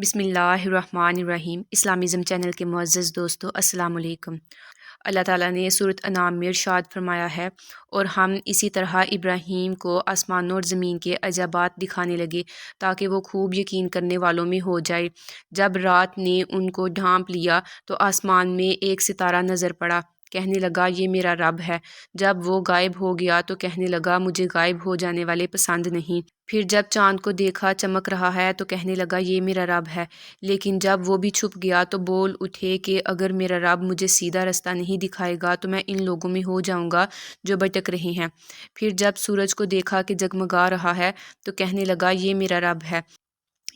بسم اللہ الرحمن الرحیم۔ اسلامزم چینل کے معزز دوستو السلام علیکم۔ اللہ تعالیٰ نے سورۃ انعام میں ارشاد فرمایا ہے، اور ہم اسی طرح ابراہیم کو آسمانوں اور زمین کے عجائبات دکھانے لگے تاکہ وہ خوب یقین کرنے والوں میں ہو جائے۔ جب رات نے ان کو ڈھانپ لیا تو آسمان میں ایک ستارہ نظر پڑا، کہنے لگا یہ میرا رب ہے۔ جب وہ غائب ہو گیا تو کہنے لگا مجھے غائب ہو جانے والے پسند نہیں۔ پھر جب چاند کو دیکھا چمک رہا ہے تو کہنے لگا یہ میرا رب ہے۔ لیکن جب وہ بھی چھپ گیا تو بول اٹھے کہ اگر میرا رب مجھے سیدھا رستہ نہیں دکھائے گا تو میں ان لوگوں میں ہو جاؤں گا جو بھٹک رہے ہیں۔ پھر جب سورج کو دیکھا کہ جگمگا رہا ہے تو کہنے لگا یہ میرا رب ہے،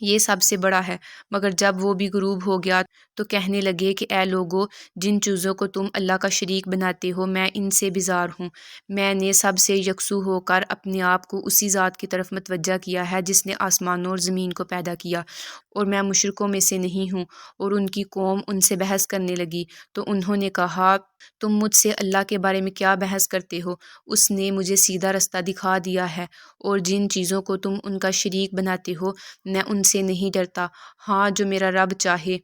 یہ سب سے بڑا ہے۔ مگر جب وہ بھی غروب ہو گیا تو کہنے لگے کہ اے لوگو، جن چیزوں کو تم اللہ کا شریک بناتے ہو میں ان سے بیزار ہوں۔ میں نے سب سے یکسو ہو کر اپنے آپ کو اسی ذات کی طرف متوجہ کیا ہے جس نے آسمانوں اور زمین کو پیدا کیا، اور میں مشرکوں میں سے نہیں ہوں۔ اور ان کی قوم ان سے بحث کرنے لگی تو انہوں نے کہا تم مجھ سے اللہ کے بارے میں کیا بحث کرتے ہو؟ اس نے مجھے سیدھا رستہ دکھا دیا ہے، اور جن چیزوں کو تم ان کا شریک بناتے ہو میں ان سے نہیں ڈرتا۔ ہاں، جو میرا رب چاہے۔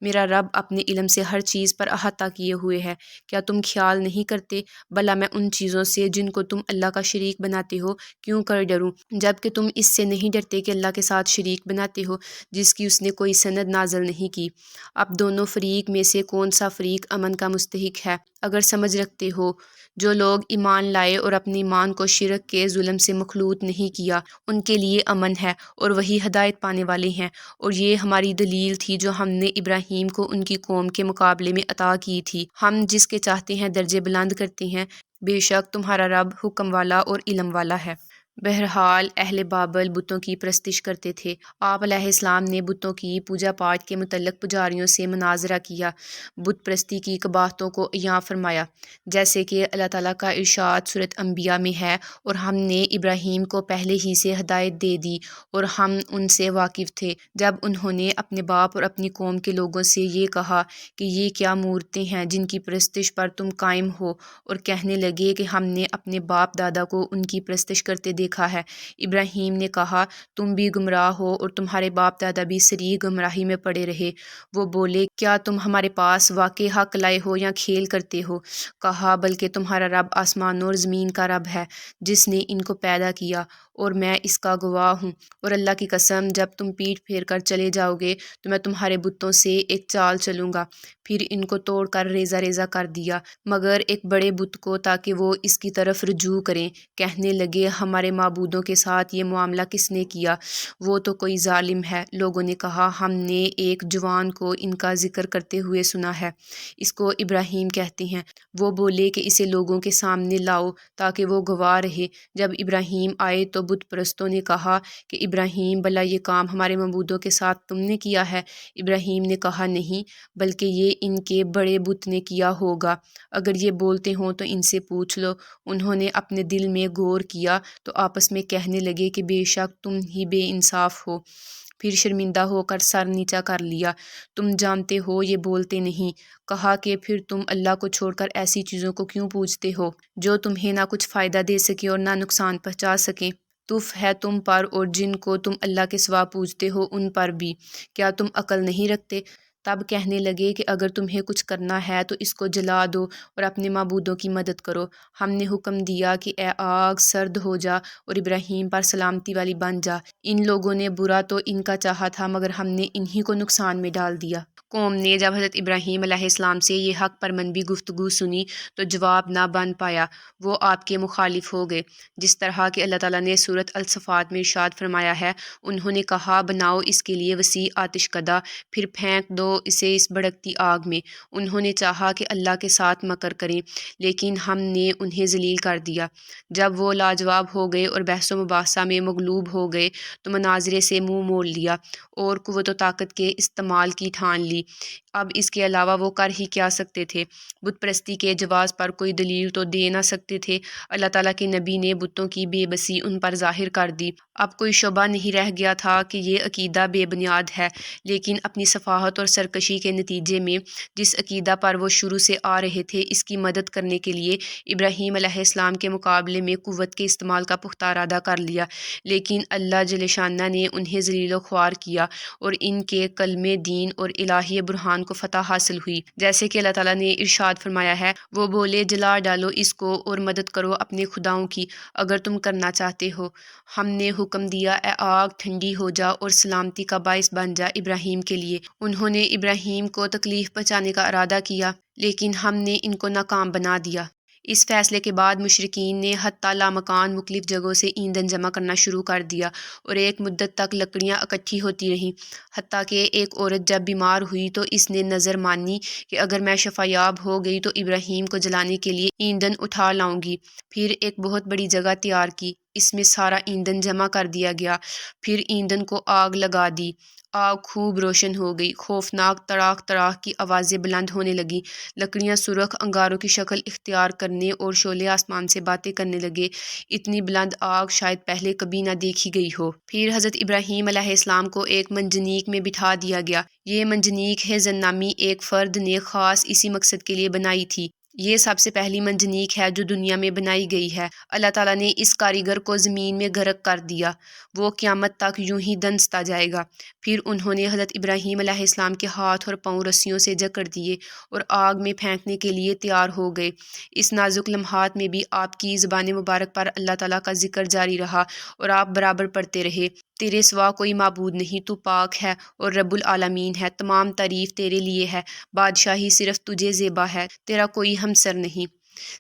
میرا رب اپنے علم سے ہر چیز پر احاطہ کیے ہوئے ہے۔ کیا تم خیال نہیں کرتے بھلا میں ان چیزوں سے جن کو تم اللہ کا شریک بناتے ہو کیوں کر ڈروں، جبکہ تم اس سے نہیں ڈرتے کہ اللہ کے ساتھ شریک بناتے ہو جس کی اس نے کوئی سند نازل نہیں کی۔ اب دونوں فریق میں سے کون سا فریق امن کا مستحق ہے؟ اگر سمجھ رکھتے ہو، جو لوگ ایمان لائے اور اپنے ایمان کو شرک کے ظلم سے مخلوط نہیں کیا ان کے لیے امن ہے، اور وہی ہدایت پانے والے ہیں۔ اور یہ ہماری دلیل تھی جو ہم نے ابراہیم کو ان کی قوم کے مقابلے میں عطا کی تھی۔ ہم جس کے چاہتے ہیں درجے بلند کرتے ہیں، بے شک تمہارا رب حکم والا اور علم والا ہے۔ بہرحال اہل بابل بتوں کی پرستش کرتے تھے۔ آپ علیہ السلام نے بتوں کی پوجا پاٹ کے متعلق پجاریوں سے مناظرہ کیا، بت پرستی کی قباحتوں کو عیاں فرمایا، جیسے کہ اللہ تعالیٰ کا ارشاد سورۃ انبیاء میں ہے، اور ہم نے ابراہیم کو پہلے ہی سے ہدایت دے دی اور ہم ان سے واقف تھے۔ جب انہوں نے اپنے باپ اور اپنی قوم کے لوگوں سے یہ کہا کہ یہ کیا مورتیں ہیں جن کی پرستش پر تم قائم ہو، اور کہنے لگے کہ ہم نے اپنے باپ دادا کو ان کی پرستش کرتے دیکھا ہے، ابراہیم نے کہا تم بھی گمراہ ہو اور تمہارے باپ دادا بھی سری گمراہی میں پڑے رہے۔ وہ بولے کیا تم ہمارے پاس واقع حق لائے ہو یا کھیل کرتے ہو؟ کہا بلکہ تمہارا رب آسمانوں اور زمین کا رب ہے جس نے ان کو پیدا کیا، اور میں اس کا گواہ ہوں۔ اور اللہ کی قسم جب تم پیٹھ پھیر کر چلے جاؤ گے تو میں تمہارے بتوں سے ایک چال چلوں گا۔ پھر ان کو توڑ کر ریزہ ریزہ کر دیا مگر ایک بڑے بت کو تاکہ وہ اس کی طرف رجوع کریں۔ کہنے لگے ہمارے معبودوں کے ساتھ یہ معاملہ کس نے کیا؟ وہ تو کوئی ظالم ہے۔ لوگوں نے کہا ہم نے ایک جوان کو ان کا ذکر کرتے ہوئے سنا ہے، اس کو ابراہیم کہتے ہیں۔ وہ بولے کہ اسے لوگوں کے سامنے لاؤ تاکہ وہ گواہ رہے۔ جب ابراہیم آئے تو بت پرستوں نے کہا کہ ابراہیم بھلا یہ کام ہمارے معبودوں کے ساتھ تم نے کیا ہے؟ ابراہیم نے کہا نہیں، بلکہ یہ ان کے بڑے بت نے کیا ہوگا۔ اگر یہ بولتے ہوں تو ان سے پوچھ لو۔ انہوں نے اپنے دل میں غور کیا تو آپس میں کہنے لگے کہ بے شک تم ہی بے انصاف ہو۔ پھر شرمندہ ہو کر سر نیچا کر لیا۔ تم جانتے ہو یہ بولتے نہیں۔ کہا کہ پھر تم اللہ کو چھوڑ کر ایسی چیزوں کو کیوں پوجتے ہو جو تمہیں نہ کچھ فائدہ دے سکے اور نہ نقصان پہنچا سکیں؟ تف ہے تم پر اور جن کو تم اللہ کے سوا پوجتے ہو ان پر بھی۔ کیا تم عقل نہیں رکھتے؟ تب کہنے لگے کہ اگر تمہیں کچھ کرنا ہے تو اس کو جلا دو اور اپنے معبودوں کی مدد کرو۔ ہم نے حکم دیا کہ اے آگ سرد ہو جا اور ابراہیم پر سلامتی والی بن جا۔ ان لوگوں نے برا تو ان کا چاہا تھا مگر ہم نے انہی کو نقصان میں ڈال دیا۔ قوم نے جب حضرت ابراہیم علیہ السلام سے یہ حق پر منبی گفتگو سنی تو جواب نہ بن پایا، وہ آپ کے مخالف ہو گئے، جس طرح کہ اللہ تعالیٰ نے سورۃ الصفات میں ارشاد فرمایا ہے انہوں نے کہا بناؤ اس کے لیے وسیع آتش کدہ، پھر پھینک دو اسے اس بھڑکتی آگ میں۔ انہوں نے چاہا کہ اللہ کے ساتھ مکر کریں لیکن ہم نے انہیں ذلیل کر دیا۔ جب وہ لاجواب ہو گئے اور بحث و مباحثہ میں مغلوب ہو گئے تو مناظرے سے منہ موڑ لیا اور قوت و طاقت کے استعمال کی ٹھان لی۔ دی۔ اب اس کے علاوہ وہ کر ہی کیا سکتے تھے؟ بت پرستی کے جواز پر کوئی دلیل تو دے نہ سکتے تھے۔ اللہ تعالیٰ کے نبی نے بتوں کی بے بسی ان پر ظاہر کر دی۔ اب کوئی شبہ نہیں رہ گیا تھا کہ یہ عقیدہ بے بنیاد ہے، لیکن اپنی سفاہت اور سرکشی کے نتیجے میں جس عقیدہ پر وہ شروع سے آ رہے تھے، اس کی مدد کرنے کے لیے ابراہیم علیہ السلام کے مقابلے میں قوت کے استعمال کا پختہ ارادہ کر لیا، لیکن اللہ جل شانہ نے انہیں ذلیل و خوار کیا اور ان کے کلمے دین اور الہی برہان کو فتح حاصل ہوئی۔ جیسے کہ اللہ تعالیٰ نے ارشاد فرمایا ہے، وہ بولے جلا ڈالو اس کو اور مدد کرو اپنے خداؤں کی اگر تم کرنا چاہتے ہو۔ ہم نے حکم دیا اے آگ ٹھنڈی ہو جا اور سلامتی کا باعث بن جا ابراہیم کے لیے۔ انہوں نے ابراہیم کو تکلیف پہنچانے کا ارادہ کیا، لیکن ہم نے ان کو ناکام بنا دیا۔ اس فیصلے کے بعد مشرکین نے حتی لامکان مختلف جگہوں سے ایندھن جمع کرنا شروع کر دیا اور ایک مدت تک لکڑیاں اکٹھی ہوتی رہیں، حتیٰ کہ ایک عورت جب بیمار ہوئی تو اس نے نظر مانی کہ اگر میں شفا یاب ہو گئی تو ابراہیم کو جلانے کے لیے ایندھن اٹھا لاؤں گی۔ پھر ایک بہت بڑی جگہ تیار کی، اس میں سارا ایندھن جمع کر دیا گیا، پھر ایندھن کو آگ لگا دی۔ آگ خوب روشن ہو گئی، خوفناک تڑاک تڑاک کی آوازیں بلند ہونے لگیں، لکڑیاں سرخ انگاروں کی شکل اختیار کرنے اور شعلے آسمان سے باتیں کرنے لگے۔ اتنی بلند آگ شاید پہلے کبھی نہ دیکھی گئی ہو۔ پھر حضرت ابراہیم علیہ السلام کو ایک منجنیق میں بٹھا دیا گیا۔ یہ منجنیق حزن نامی ایک فرد نے خاص اسی مقصد کے لیے بنائی تھی۔ یہ سب سے پہلی منجنیق ہے جو دنیا میں بنائی گئی ہے۔ اللہ تعالیٰ نے اس کاریگر کو زمین میں غرق کر دیا، وہ قیامت تک یوں ہی دنستا جائے گا۔ پھر انہوں نے حضرت ابراہیم علیہ السلام کے ہاتھ اور پاؤں رسیوں سے جکڑ دیے اور آگ میں پھینکنے کے لیے تیار ہو گئے۔ اس نازک لمحات میں بھی آپ کی زبان مبارک پر اللہ تعالیٰ کا ذکر جاری رہا اور آپ برابر پڑھتے رہے، تیرے سوا کوئی معبود نہیں، تو پاک ہے اور رب العالمین ہے، تمام تعریف تیرے لیے ہے، بادشاہی صرف تجھے زیبا ہے، تیرا کوئی ہمسر نہیں۔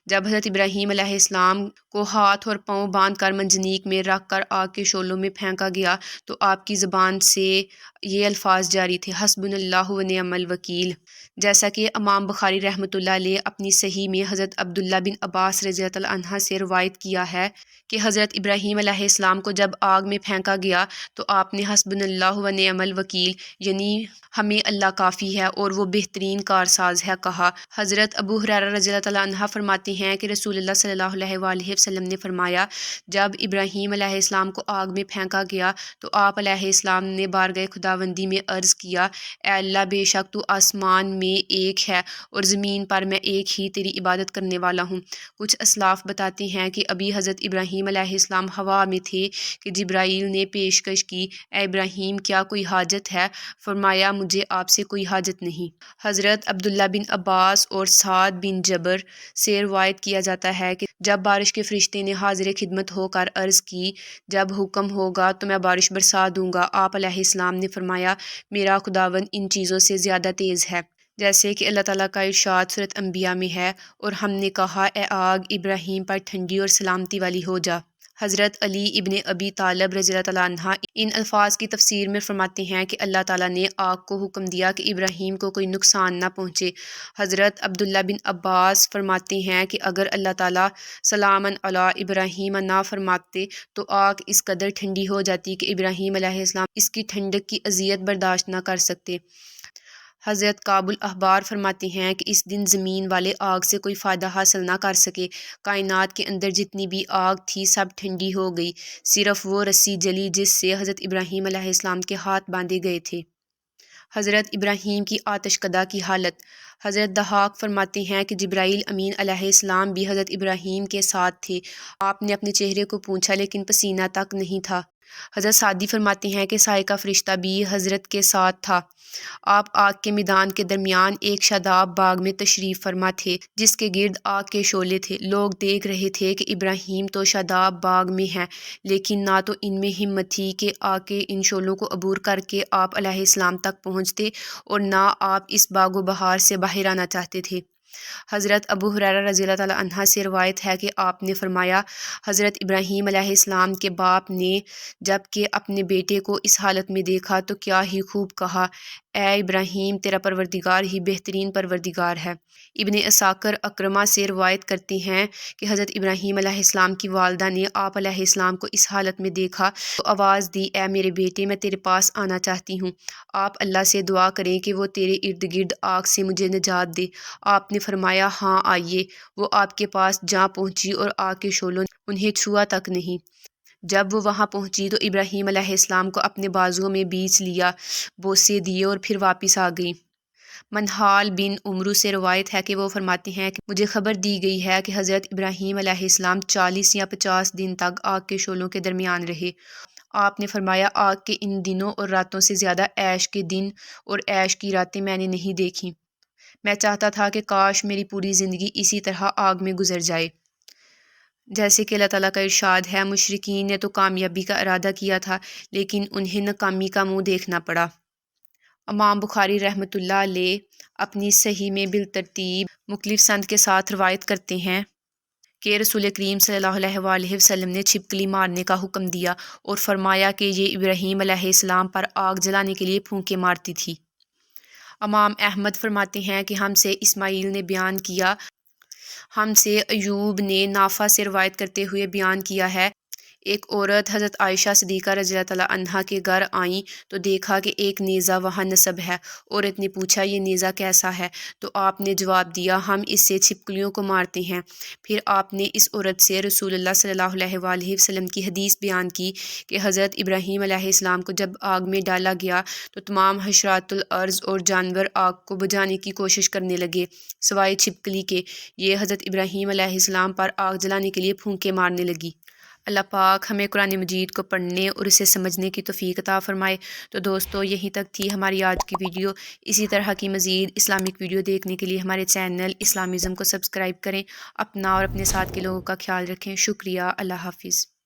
جب حضرت ابراہیم علیہ السلام کو ہاتھ اور پاؤں باندھ کر منجنیق میں رکھ کر آگ کے شعلوں میں پھینکا گیا تو آپ کی زبان سے یہ الفاظ جاری تھے، حسبنا اللہ و نعم الوکیل۔ جیسا کہ امام بخاری رحمۃ اللہ علیہ اپنی صحیح میں حضرت عبداللہ بن عباس رضی اللہ عنہ سے روایت کیا ہے کہ حضرت ابراہیم علیہ السلام کو جب آگ میں پھینکا گیا تو آپ نے حسبنا اللہ و نعم الوکیل، یعنی ہمیں اللہ کافی ہے اور وہ بہترین کارساز ہے، کہا۔ حضرت ابو ہریرہ رضی اللہ عنہ فرماتے ہیں کہ رسول اللہ صلی اللہ علیہ وآلہ وسلم نے فرمایا، جب ابراہیم علیہ السلام کو آگ میں پھینکا گیا تو آپ علیہ السلام نے بارگاہ خداوندی میں عرض کیا، اے اللہ، بے شک تو آسمان میں ایک ہے اور زمین پر میں ایک ہی تیری عبادت کرنے والا ہوں۔ کچھ اسلاف بتاتے ہیں کہ ابھی حضرت ابراہیم علیہ السلام ہوا میں تھے کہ جبرائیل نے پیشکش کی، اے ابراہیم، کیا کوئی حاجت ہے؟ فرمایا، مجھے آپ سے کوئی حاجت نہیں۔ حضرت عبداللہ بن عباس اور سعد بن جبر سے روایت کیا جاتا ہے کہ جب بارش کے فرشتے نے حاضر خدمت ہو کر عرض کی، جب حکم ہوگا تو میں بارش برسا دوں گا، آپ علیہ السلام نے فرمایا، میرا خداوند ان چیزوں سے زیادہ تیز ہے۔ جیسے کہ اللہ تعالیٰ کا ارشاد سورۃ انبیاء میں ہے، اور ہم نے کہا، اے آگ ابراہیم پر ٹھنڈی اور سلامتی والی ہو جا۔ حضرت علی ابن ابی طالب رضی اللہ عنہ ان الفاظ کی تفسیر میں فرماتے ہیں کہ اللہ تعالیٰ نے آگ کو حکم دیا کہ ابراہیم کو کوئی نقصان نہ پہنچے۔ حضرت عبداللہ بن عباس فرماتے ہیں کہ اگر اللہ تعالیٰ سلامن علی ابراہیم نہ فرماتے تو آگ اس قدر ٹھنڈی ہو جاتی کہ ابراہیم علیہ السلام اس کی ٹھنڈک کی اذیت برداشت نہ کر سکتے۔ حضرت کعب الاحبار فرماتے ہیں کہ اس دن زمین والے آگ سے کوئی فائدہ حاصل نہ کر سکے، کائنات کے اندر جتنی بھی آگ تھی سب ٹھنڈی ہو گئی، صرف وہ رسی جلی جس سے حضرت ابراہیم علیہ السلام کے ہاتھ باندھے گئے تھے۔ حضرت ابراہیم کی آتش کدہ کی حالت۔ حضرت ضحاک فرماتے ہیں کہ جبرائیل امین علیہ السلام بھی حضرت ابراہیم کے ساتھ تھے، آپ نے اپنے چہرے کو پوچھا لیکن پسینہ تک نہیں تھا۔ حضرت سعدی فرماتے ہیں کہ سائے کا فرشتہ بھی حضرت کے ساتھ تھا، آپ آگ کے میدان کے درمیان ایک شاداب باغ میں تشریف فرما تھے جس کے گرد آگ کے شعلے تھے، لوگ دیکھ رہے تھے کہ ابراہیم تو شاداب باغ میں ہیں لیکن نہ تو ان میں ہمت تھی کہ آ کے ان شعلوں کو عبور کر کے آپ علیہ السلام تک پہنچتے اور نہ آپ اس باغ و بہار سے باہر آنا چاہتے تھے۔ حضرت ابو ہریرہ رضی اللہ عنہ سے روایت ہے کہ آپ نے فرمایا، حضرت ابراہیم علیہ السلام کے باپ نے جب کہ اپنے بیٹے کو اس حالت میں دیکھا تو کیا ہی خوب کہا، اے ابراہیم تیرا پروردگار ہی بہترین پروردگار ہے۔ ابن اساکر اکرمہ سے روایت کرتے ہیں کہ حضرت ابراہیم علیہ السلام کی والدہ نے آپ علیہ السلام کو اس حالت میں دیکھا تو آواز دی، اے میرے بیٹے میں تیرے پاس آنا چاہتی ہوں، آپ اللہ سے دعا کریں کہ وہ تیرے ارد گرد آگ سے مجھے نجات دے۔ آپ نے فرمایا ہاں آئیے۔ وہ آپ کے پاس جا پہنچی اور آگ کے شعلوں نے انہیں چھوا تک نہیں۔ جب وہ وہاں پہنچی تو ابراہیم علیہ السلام کو اپنے بازوؤں میں بیچ لیا، بوسے دیے اور پھر واپس آ گئی۔ منہال بن عمرو سے روایت ہے کہ وہ فرماتے ہیں کہ مجھے خبر دی گئی ہے کہ حضرت ابراہیم علیہ السلام 40 یا 50 دن تک آگ کے شعلوں کے درمیان رہے۔ آپ نے فرمایا آگ کے ان دنوں اور راتوں سے زیادہ عیش کے دن اور عیش کی راتیں میں نے نہیں دیکھیں۔ میں چاہتا تھا کہ کاش میری پوری زندگی اسی طرح آگ میں گزر جائے۔ جیسے کہ اللہ تعالیٰ کا ارشاد ہے، مشرکین نے تو کامیابی کا ارادہ کیا تھا لیکن انہیں ناکامی کا منہ دیکھنا پڑا۔ امام بخاری رحمۃ اللہ علیہ اپنی صحیح میں بالترتیب مختلف سند کے ساتھ روایت کرتے ہیں کہ رسول کریم صلی اللہ علیہ وآلہ وسلم نے چھپکلی مارنے کا حکم دیا اور فرمایا کہ یہ ابراہیم علیہ السلام پر آگ جلانے کے لیے پھونکے مارتی تھی۔ امام احمد فرماتے ہیں کہ ہم سے اسماعیل نے بیان کیا، ہم سے ایوب نے نافع سے روایت کرتے ہوئے بیان کیا ہے، ایک عورت حضرت عائشہ صدیقہ رضی اللہ تعالیٰ عنہا کے گھر آئیں تو دیکھا کہ ایک نیزہ وہاں نصب ہے۔ عورت نے پوچھا یہ نیزہ کیسا ہے؟ تو آپ نے جواب دیا ہم اس سے چھپکلیوں کو مارتے ہیں۔ پھر آپ نے اس عورت سے رسول اللہ صلی اللہ علیہ وآلہ وسلم کی حدیث بیان کی کہ حضرت ابراہیم علیہ السلام کو جب آگ میں ڈالا گیا تو تمام حشرات الارض اور جانور آگ کو بجھانے کی کوشش کرنے لگے سوائے چھپکلی کے، یہ حضرت ابراہیم علیہ السلام پر آگ جلانے کے لیے پھونکے مارنے لگی۔ اللہ پاک ہمیں قرآن مجید کو پڑھنے اور اسے سمجھنے کی توفیق عطا فرمائے۔ تو دوستو یہیں تک تھی ہماری آج کی ویڈیو۔ اسی طرح کی مزید اسلامک ویڈیو دیکھنے کے لیے ہمارے چینل اسلامزم کو سبسکرائب کریں۔ اپنا اور اپنے ساتھ کے لوگوں کا خیال رکھیں۔ شکریہ۔ اللہ حافظ۔